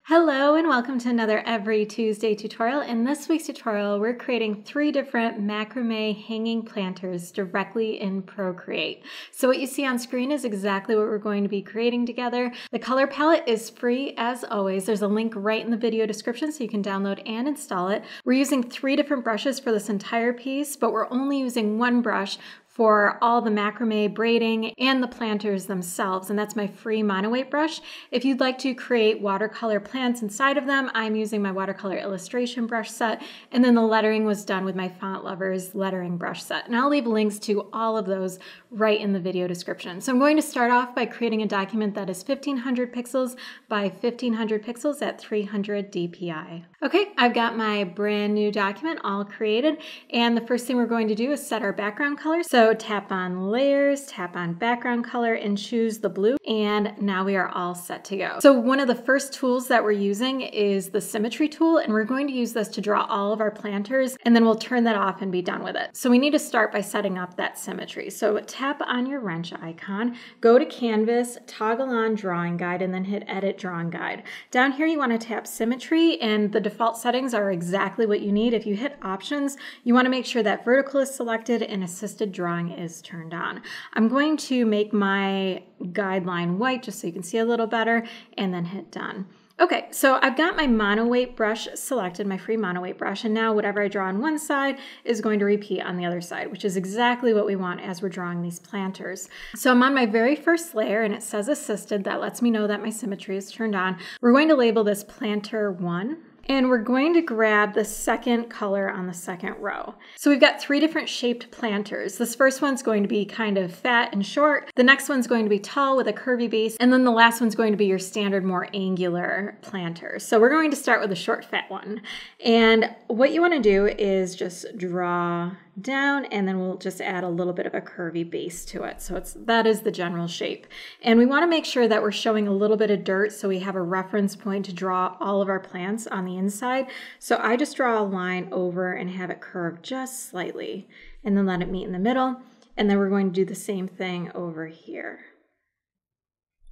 Hello and welcome to another Every Tuesday tutorial. In this week's tutorial, we're creating 3 different macrame hanging planters directly in Procreate. So what you see on screen is exactly what we're going to be creating together. The color palette is free as always. There's a link right in the video description so you can download and install it. We're using 3 different brushes for this entire piece, but we're only using one brush for all the macrame braiding and the planters themselves, and that's my free monoweight brush. If you'd like to create watercolor plants inside of them, I'm using my watercolor illustration brush set, and then the lettering was done with my Font Lovers lettering brush set. And I'll leave links to all of those right in the video description. So I'm going to start off by creating a document that is 1500 pixels by 1500 pixels at 300 dpi. Okay, I've got my brand new document all created, and the first thing we're going to do is set our background color. So tap on layers, tap on background color, and choose the blue, and now we are all set to go. So one of the first tools that we're using is the symmetry tool, and we're going to use this to draw all of our planters, and then we'll turn that off and be done with it. So we need to start by setting up that symmetry. So tap on your wrench icon, go to Canvas, toggle on Drawing Guide, and then hit Edit Drawing Guide. Down here you want to tap Symmetry, and the default settings are exactly what you need. If you hit Options, you want to make sure that Vertical is selected and Assisted Drawing is turned on. I'm going to make my guideline white just so you can see a little better, and then hit Done. Okay, so I've got my monoweight brush selected, my free monoweight brush, and now whatever I draw on one side is going to repeat on the other side, which is exactly what we want as we're drawing these planters. So I'm on my very first layer, and it says Assisted. That lets me know that my symmetry is turned on. We're going to label this Planter 1. And we're going to grab the second color on the second row. So we've got 3 different shaped planters. This first one's going to be kind of fat and short. The next one's going to be tall with a curvy base. And then the last one's going to be your standard, more angular planter. So we're going to start with the short, fat one. And what you want to do is just draw down, and then we'll just add a little bit of a curvy base to it. So that is the general shape. And we want to make sure that we're showing a little bit of dirt so we have a reference point to draw all of our plants on the inside. So I just draw a line over and have it curve just slightly, and then let it meet in the middle. And then we're going to do the same thing over here.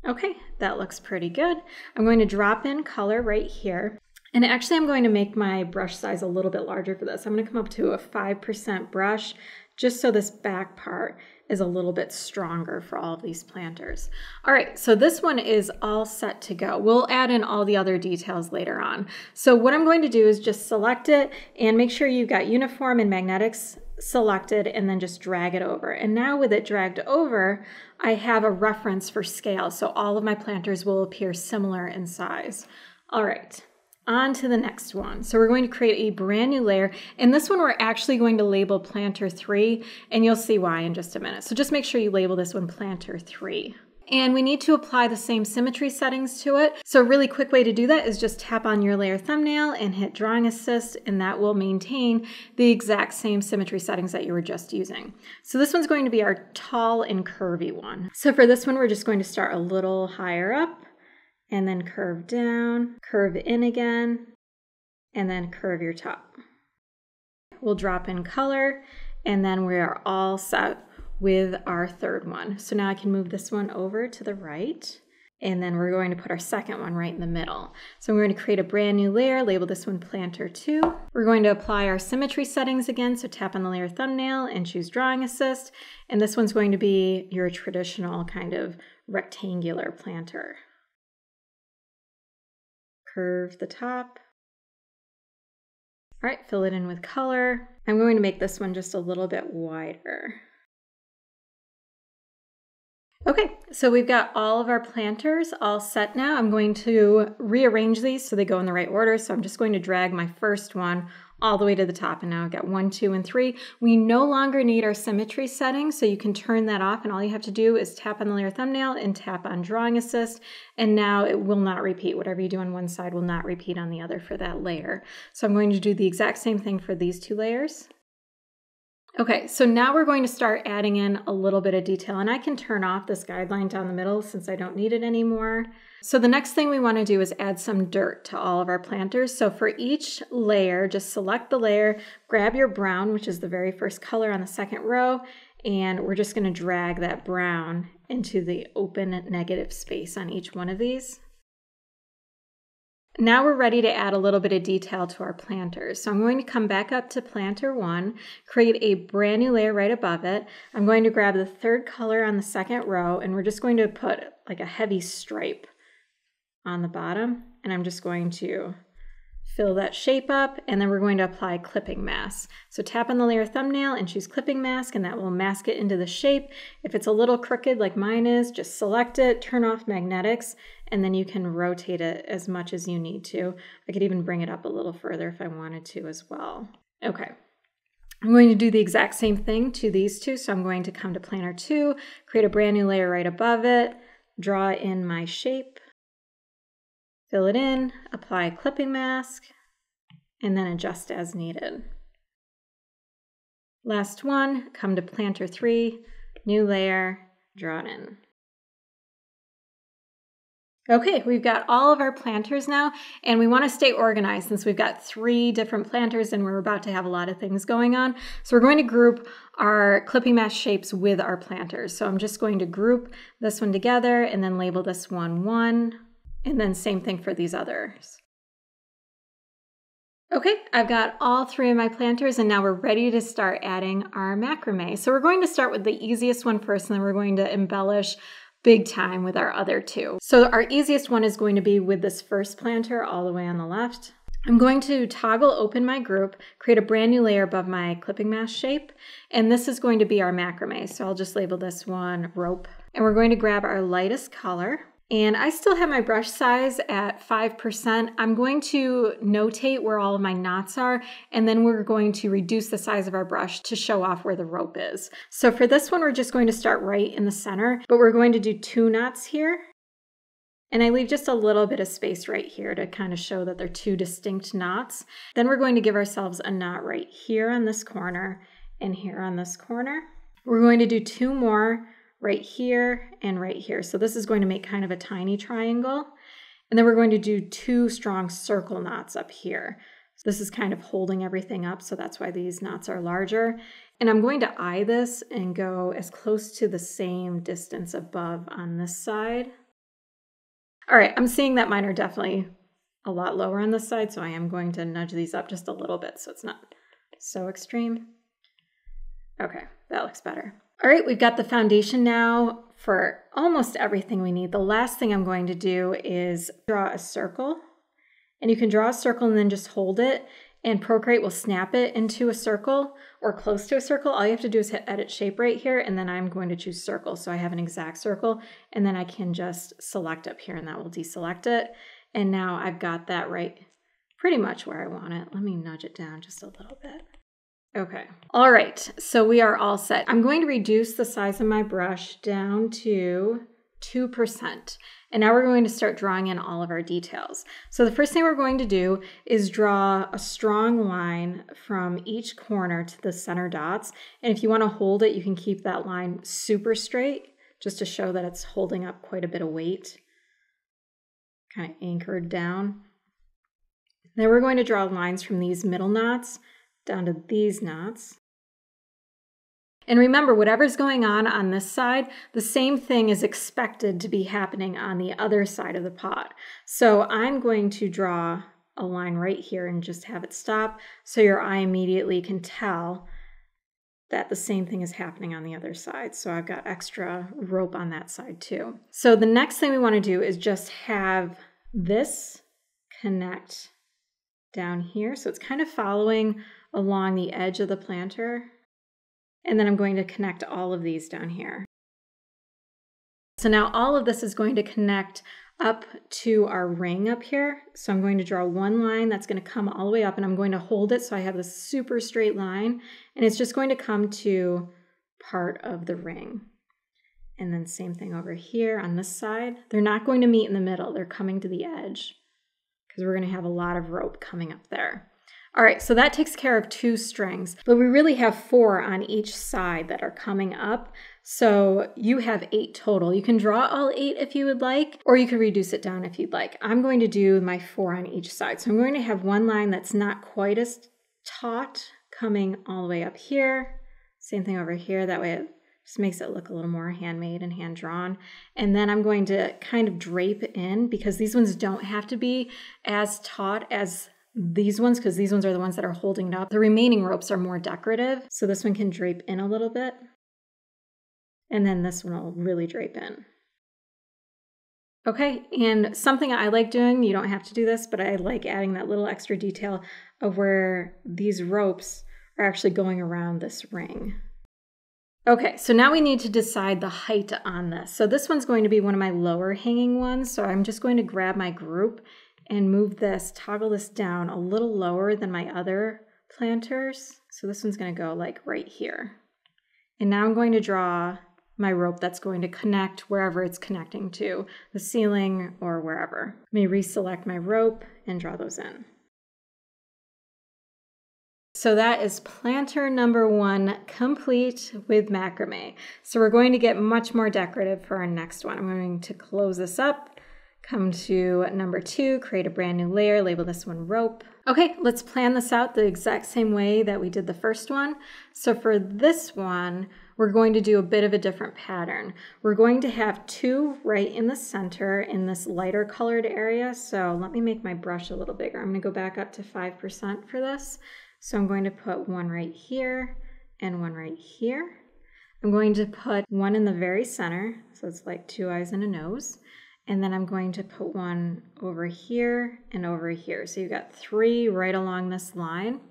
Okay, that looks pretty good. I'm going to drop in color right here. And actually, I'm going to make my brush size a little bit larger for this. I'm going to come up to a 5% brush, just so this back part is a little bit stronger for all of these planters. All right, so this one is all set to go. We'll add in all the other details later on. So what I'm going to do is just select it and make sure you've got uniform and magnetics selected, and then just drag it over. And now with it dragged over, I have a reference for scale. So all of my planters will appear similar in size. All right. On to the next one. So we're going to create a brand new layer, and this one we're actually going to label Planter 3, and you'll see why in just a minute. So just make sure you label this one Planter 3. And we need to apply the same symmetry settings to it. So a really quick way to do that is just tap on your layer thumbnail and hit Drawing Assist, and that will maintain the exact same symmetry settings that you were just using. So this one's going to be our tall and curvy one. So for this one, we're just going to start a little higher up, and then curve down, curve in again, and then curve your top. We'll drop in color, and then we are all set with our third one. So now I can move this one over to the right, and then we're going to put our second one right in the middle. So we're going to create a brand new layer, label this one Planter 2. We're going to apply our symmetry settings again, so tap on the layer thumbnail and choose Drawing Assist, and this one's going to be your traditional kind of rectangular planter. Curve the top. All right, fill it in with color. I'm going to make this one just a little bit wider. Okay, so we've got all of our planters all set now. I'm going to rearrange these so they go in the right order. So I'm just going to drag my first one all the way to the top, and now I've got 1, 2, and 3. We no longer need our symmetry settings, so you can turn that off, and all you have to do is tap on the layer thumbnail and tap on Drawing Assist, and now it will not repeat. Whatever you do on one side will not repeat on the other for that layer. So I'm going to do the exact same thing for these 2 layers. Okay, so now we're going to start adding in a little bit of detail, and I can turn off this guideline down the middle since I don't need it anymore. So the next thing we want to do is add some dirt to all of our planters. So for each layer, just select the layer, grab your brown, which is the very first color on the second row, and we're just going to drag that brown into the open negative space on each one of these. Now we're ready to add a little bit of detail to our planters. So I'm going to come back up to planter 1, create a brand new layer right above it. I'm going to grab the third color on the second row, and we're just going to put like a heavy stripe on the bottom, and I'm just going to fill that shape up, and then we're going to apply clipping mask. So tap on the layer thumbnail and choose clipping mask, and that will mask it into the shape. If it's a little crooked like mine is, just select it, turn off magnetics, and then you can rotate it as much as you need to. I could even bring it up a little further if I wanted to as well. Okay. I'm going to do the exact same thing to these two. So I'm going to come to planter 2, create a brand new layer right above it, draw in my shape, fill it in, apply a clipping mask, and then adjust as needed. Last one, come to planter 3, new layer, draw it in. Okay, we've got all of our planters now, and we want to stay organized since we've got 3 different planters and we're about to have a lot of things going on. So we're going to group our clipping mask shapes with our planters. So I'm just going to group this one together and then label this one 1. And then same thing for these others. Okay, I've got all 3 of my planters, and now we're ready to start adding our macrame. So we're going to start with the easiest one first, and then we're going to embellish big time with our other 2. So our easiest one is going to be with this first planter all the way on the left. I'm going to toggle open my group, create a brand new layer above my clipping mask shape, and this is going to be our macrame. So I'll just label this one rope. And we're going to grab our lightest color. And I still have my brush size at 5%. I'm going to notate where all of my knots are, and then we're going to reduce the size of our brush to show off where the rope is. So for this one, we're just going to start right in the center, but we're going to do 2 knots here. And I leave just a little bit of space right here to kind of show that they're 2 distinct knots. Then we're going to give ourselves a knot right here on this corner and here on this corner. We're going to do 2 more right here and right here. So this is going to make kind of a tiny triangle. And then we're going to do 2 strong circle knots up here. So this is kind of holding everything up, so that's why these knots are larger. And I'm going to eye this and go as close to the same distance above on this side. All right, I'm seeing that mine are definitely a lot lower on this side, so I am going to nudge these up just a little bit so it's not so extreme. Okay, that looks better. All right, we've got the foundation now for almost everything we need. The last thing I'm going to do is draw a circle. And you can draw a circle and then just hold it, and Procreate will snap it into a circle or close to a circle. All you have to do is hit edit shape right here, and then I'm going to choose circle. So I have an exact circle, and then I can just select up here and that will deselect it. And now I've got that right pretty much where I want it. Let me nudge it down just a little bit. Okay. All right, so we are all set. I'm going to reduce the size of my brush down to 2%. And now we're going to start drawing in all of our details. So the first thing we're going to do is draw a strong line from each corner to the center dots. And if you want to hold it, you can keep that line super straight just to show that it's holding up quite a bit of weight, kind of anchored down. Then we're going to draw lines from these middle knots down to these knots. And remember, whatever's going on this side, the same thing is expected to be happening on the other side of the pot. So I'm going to draw a line right here and just have it stop so your eye immediately can tell that the same thing is happening on the other side. So I've got extra rope on that side too. So the next thing we want to do is just have this connect down here. So it's kind of following along the edge of the planter. And then I'm going to connect all of these down here. So now all of this is going to connect up to our ring up here. So I'm going to draw one line that's going to come all the way up, and I'm going to hold it so I have this super straight line, and it's just going to come to part of the ring. And then same thing over here on this side. They're not going to meet in the middle. They're coming to the edge because we're going to have a lot of rope coming up there. All right, so that takes care of 2 strings, but we really have 4 on each side that are coming up. So you have 8 total. You can draw all 8 if you would like, or you can reduce it down if you'd like. I'm going to do my 4 on each side. So I'm going to have one line that's not quite as taut coming all the way up here. Same thing over here. That way it Just makes it look a little more handmade and hand-drawn. And then I'm going to kind of drape in, because these ones don't have to be as taut as these ones, because these ones are the ones that are holding it up. The remaining ropes are more decorative, so this one can drape in a little bit. And then this one will really drape in. Okay, and something I like doing, you don't have to do this, but I like adding that little extra detail of where these ropes are actually going around this ring. Okay, so now we need to decide the height on this. So this one's going to be one of my lower hanging ones. So I'm just going to grab my group and move this, toggle this down a little lower than my other planters. So this one's going to go like right here. And now I'm going to draw my rope that's going to connect wherever it's connecting to, the ceiling or wherever. Let me reselect my rope and draw those in. So that is planter number 1 complete with macrame. So we're going to get much more decorative for our next one. I'm going to close this up, come to number 2, create a brand new layer, label this one rope. Okay, let's plan this out the exact same way that we did the first one. So for this one, we're going to do a bit of a different pattern. We're going to have 2 right in the center in this lighter colored area. So let me make my brush a little bigger. I'm going to go back up to 5% for this. So I'm going to put 1 right here and 1 right here. I'm going to put 1 in the very center, so it's like 2 eyes and a nose. And then I'm going to put 1 over here and over here. So you've got 3 right along this line.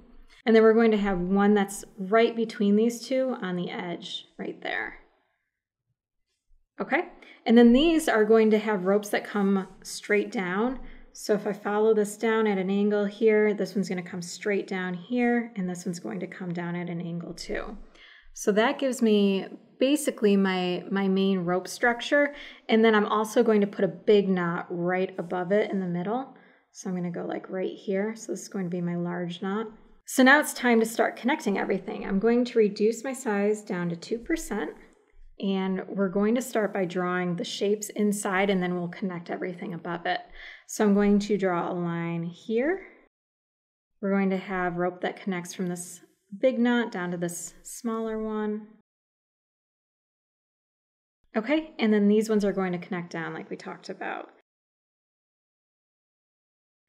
And then we're going to have 1 that's right between these 2 on the edge right there. Okay, and then these are going to have ropes that come straight down. So if I follow this down at an angle here, this one's going to come straight down here, and this one's going to come down at an angle too. So that gives me basically my main rope structure. And then I'm also going to put a big knot right above it in the middle. So I'm going to go like right here. So this is going to be my large knot. So now it's time to start connecting everything. I'm going to reduce my size down to 2%. And we're going to start by drawing the shapes inside, and then we'll connect everything above it. So I'm going to draw a line here. We're going to have rope that connects from this big knot down to this smaller one. Okay, and then these ones are going to connect down like we talked about.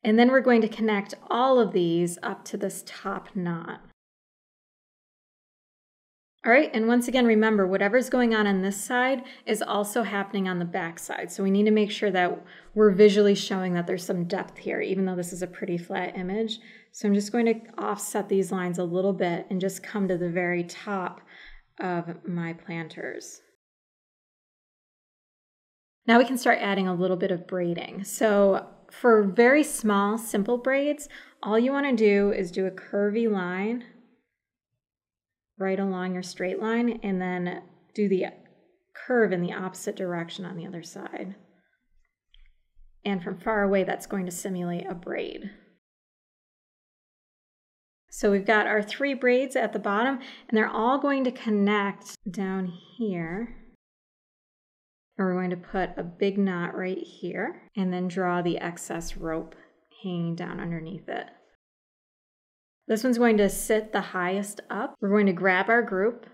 And then we're going to connect all of these up to this top knot. All right, and once again, remember, whatever's going on this side is also happening on the back side. So we need to make sure that we're visually showing that there's some depth here, even though this is a pretty flat image. So I'm just going to offset these lines a little bit and just come to the very top of my planters. Now we can start adding a little bit of braiding. So for very small, simple braids, all you want to do is do a curvy line right along your straight line, and then do the curve in the opposite direction on the other side. And from far away, that's going to simulate a braid. So we've got our 3 braids at the bottom, and they're all going to connect down here. And we're going to put a big knot right here, and then draw the excess rope hanging down underneath it. This one's going to sit the highest up. We're going to grab our group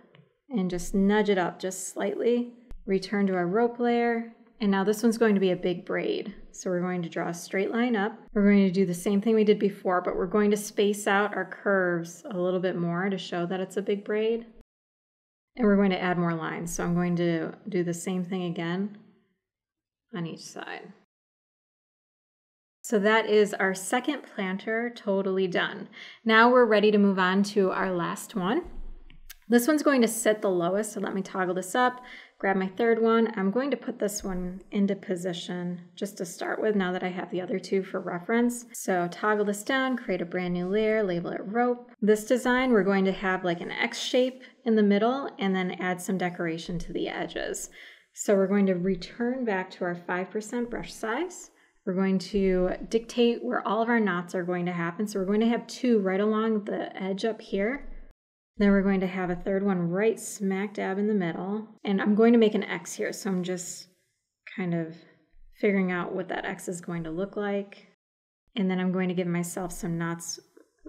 and just nudge it up just slightly, return to our rope layer, and now this one's going to be a big braid. So we're going to draw a straight line up. We're going to do the same thing we did before, but we're going to space out our curves a little bit more to show that it's a big braid. And we're going to add more lines. So I'm going to do the same thing again on each side. So that is our second planter totally done. Now we're ready to move on to our last one. This one's going to sit the lowest, so let me toggle this up, grab my third one. I'm going to put this one into position just to start with now that I have the other 2 for reference. So toggle this down, create a brand new layer, label it rope. This design, we're going to have like an X shape in the middle and then add some decoration to the edges. So we're going to return back to our 5% brush size. We're going to dictate where all of our knots are going to happen. So we're going to have 2 right along the edge up here. Then we're going to have a third one right smack dab in the middle. And I'm going to make an X here. So I'm just kind of figuring out what that X is going to look like. And then I'm going to give myself some knots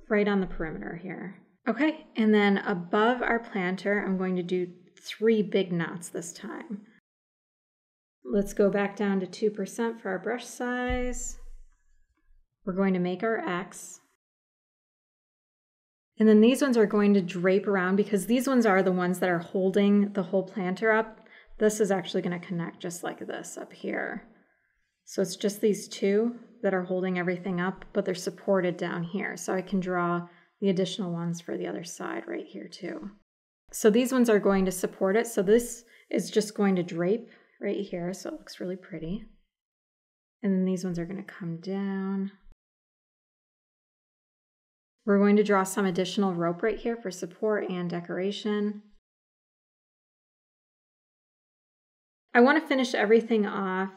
right on the perimeter here. Okay, and then above our planter, I'm going to do 3 big knots this time. Let's go back down to 2% for our brush size. We're going to make our X. And then these ones are going to drape around because these ones are the ones that are holding the whole planter up. This is actually going to connect just like this up here. So it's just these two that are holding everything up, but they're supported down here. So I can draw the additional ones for the other side right here too. So these ones are going to support it. So this is just going to drape right here. So it looks really pretty. And then these ones are going to come down. We're going to draw some additional rope right here for support and decoration. I want to finish everything off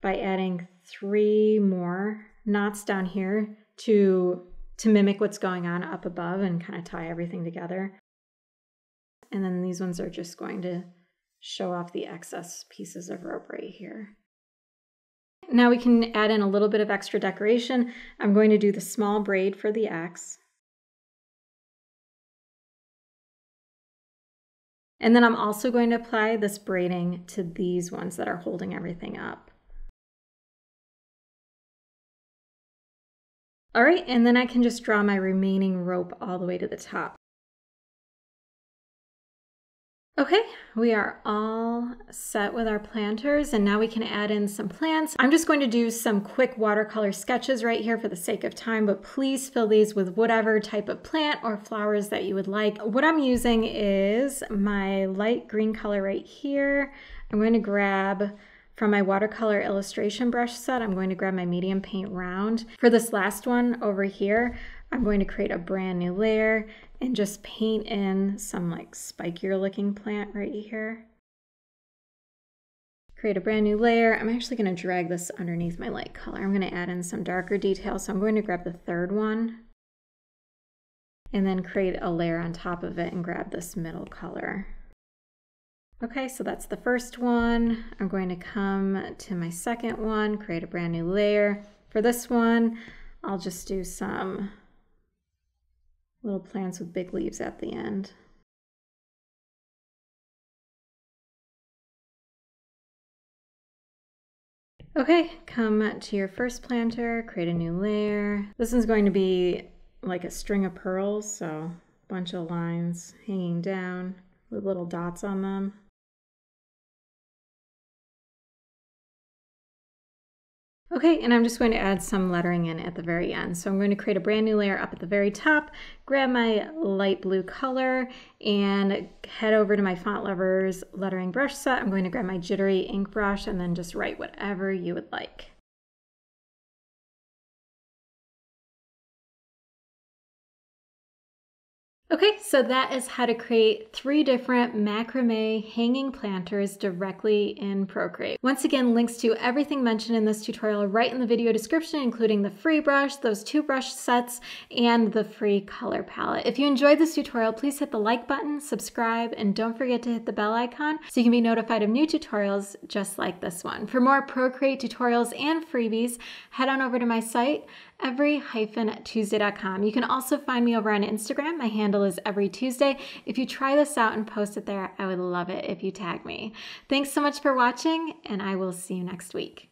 by adding 3 more knots down here to mimic what's going on up above and kind of tie everything together. And then these ones are just going to show off the excess pieces of rope right here. Now we can add in a little bit of extra decoration. I'm going to do the small braid for the X. And then I'm also going to apply this braiding to these ones that are holding everything up. All right, and then I can just draw my remaining rope all the way to the top. Okay, we are all set with our planters, and now we can add in some plants. I'm just going to do some quick watercolor sketches right here for the sake of time, but please fill these with whatever type of plant or flowers that you would like. What I'm using is my light green color right here. I'm going to grab from my watercolor illustration brush set, I'm going to grab my medium paint round. For this last one over here, I'm going to create a brand new layer and just paint in some like spikier looking plant right here. Create a brand new layer. I'm actually going to drag this underneath my light color. I'm going to add in some darker details. So I'm going to grab the third one and then create a layer on top of it and grab this middle color. Okay, so that's the first one. I'm going to come to my second one, create a brand new layer. For this one, I'll just do some little plants with big leaves at the end. Okay, come to your first planter, create a new layer. This is going to be like a string of pearls, so a bunch of lines hanging down with little dots on them. Okay, and I'm just going to add some lettering in at the very end. So I'm going to create a brand new layer up at the very top, grab my light blue color, and head over to my Font Lovers lettering brush set. I'm going to grab my jittery ink brush and then just write whatever you would like. Okay, so that is how to create 3 different macrame hanging planters directly in Procreate. Once again, links to everything mentioned in this tutorial are right in the video description, including the free brush, those 2 brush sets, and the free color palette. If you enjoyed this tutorial, please hit the like button, subscribe, and don't forget to hit the bell icon so you can be notified of new tutorials just like this one. For more Procreate tutorials and freebies, head on over to my site, every-tuesday.com. You can also find me over on Instagram. My handle is Every Tuesday. If you try this out and post it there, I would love it if you tag me. Thanks so much for watching, and I will see you next week.